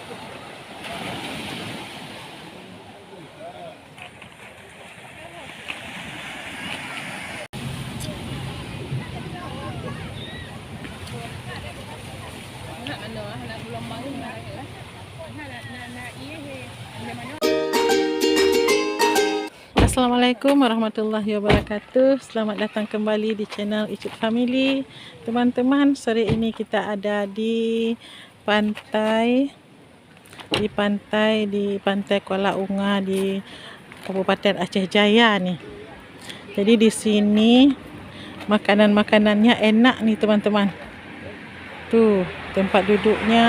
Assalamualaikum warahmatullahi wabarakatuh. Selamat datang kembali di channel Icut Family. Teman-teman, sore ini kita ada di pantai Kuala Unga di Kabupaten Aceh Jaya nih. Jadi di sini makanan-makanannya enak nih teman-teman. Tuh, tempat duduknya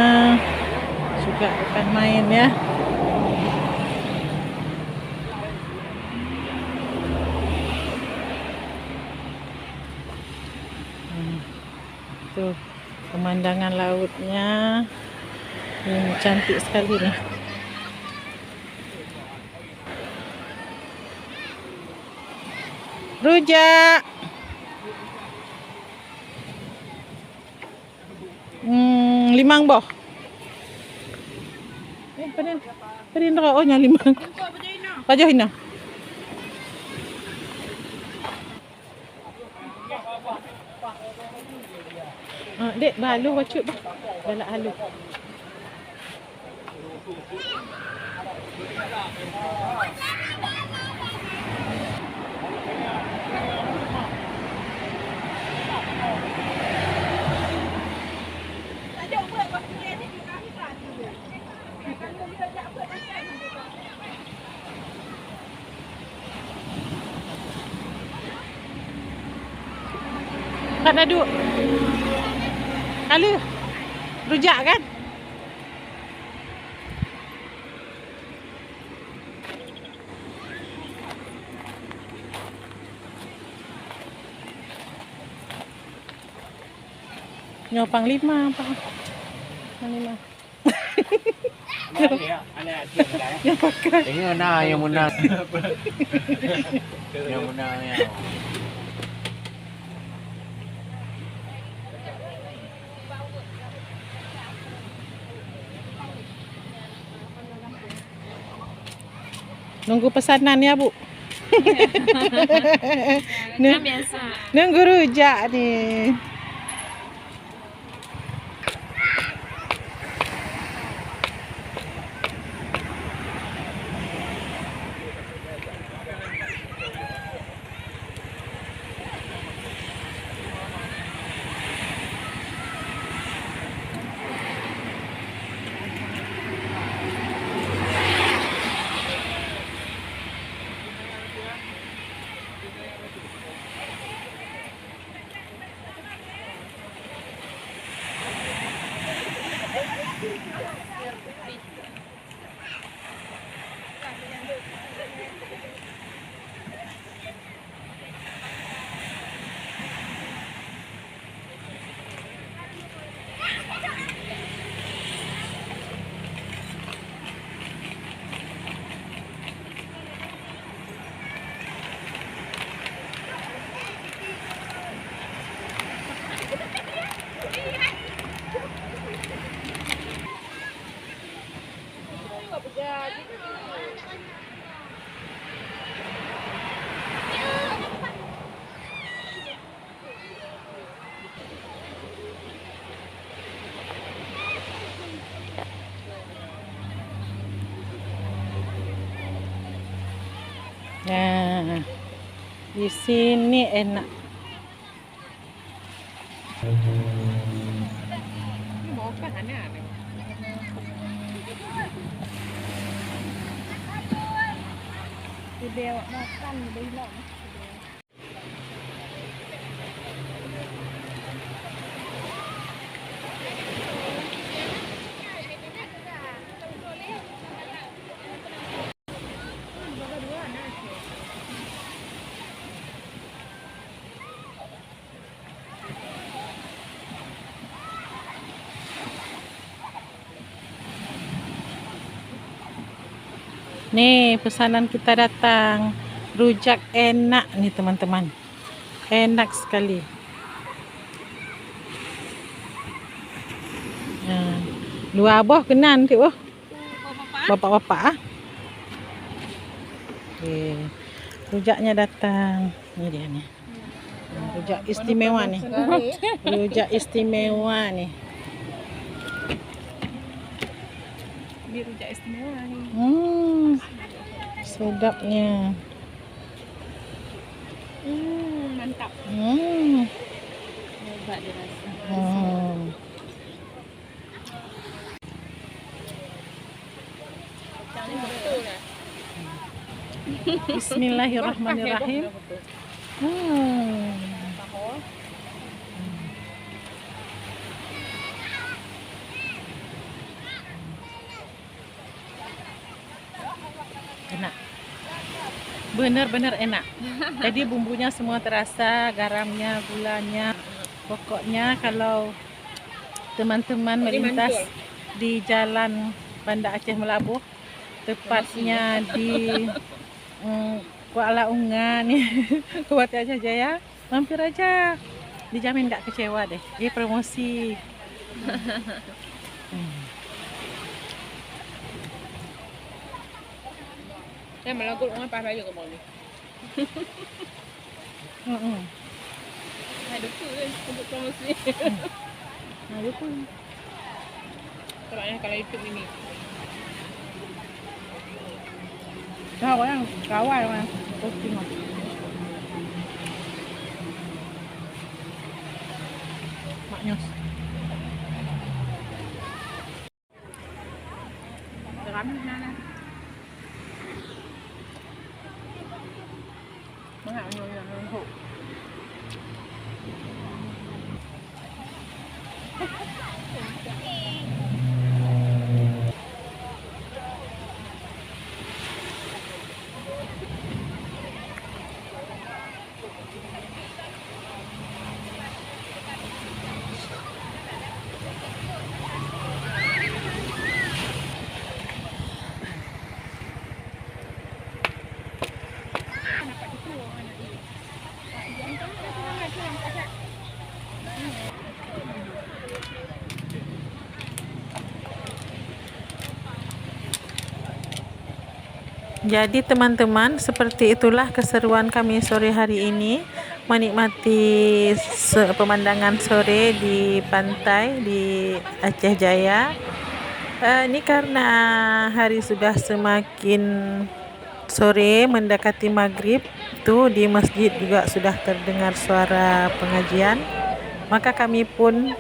juga bukan main ya. Tuh, pemandangan lautnya ini cantik sekali nih. Rujak. Limang boh. Pedin oh nya limang. Pajah ina. Dek, balu wacut bah. Balak halu. Kak Nadu. Halu. Rujak kan? Nyopang 5 apa? 5. Yang pakai. Ini mana yang menang? Yang menang ya. Nunggu pesanan ya, Bu. Biasa. Nunggu rujak nih. Nah, di sini enak. Dia makan dia hilang. Nih, pesanan kita datang. Rujak enak nih, teman-teman. Enak sekali. Nah, 2 boh kenan, Tik. bapak-bapak ah. Okey. Rujaknya datang. Ni dia ni. Rujak istimewa nih. Rujak istimewa nih. Ini rujak istimewa nih. Sedapnya. Mantap. Hebat dia rasa. Kacangnya betul lah. Bismillahirrahmanirrahim. Enak. Benar-benar enak. Jadi bumbunya semua terasa, garamnya, gulanya. Pokoknya kalau teman-teman melintas di Jalan Banda Aceh Melabuh, tepatnya di Kuala Unga nih, Kuala Aceh Jaya, mampir aja. Dijamin nggak kecewa deh. Ini promosi. Saya melakukan orang parah juga mau ni. Ada tu untuk promosi. Ada pun. Kalau YouTube ini. Tahu yang kawal mah. Posting mah. Maknyos. Kami mana? Mana yang hok. Jadi teman-teman, seperti itulah keseruan kami sore hari ini, menikmati pemandangan sore di pantai di Aceh Jaya. Ini karena hari sudah semakin sore mendekati maghrib, tuh di masjid juga sudah terdengar suara pengajian. Maka kami pun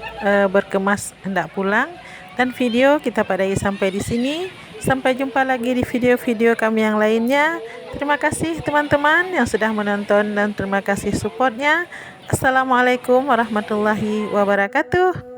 berkemas hendak pulang, dan video kita padai sampai di sini. Sampai jumpa lagi di video-video kami yang lainnya. Terima kasih teman-teman yang sudah menonton dan terima kasih supportnya. Assalamualaikum warahmatullahi wabarakatuh.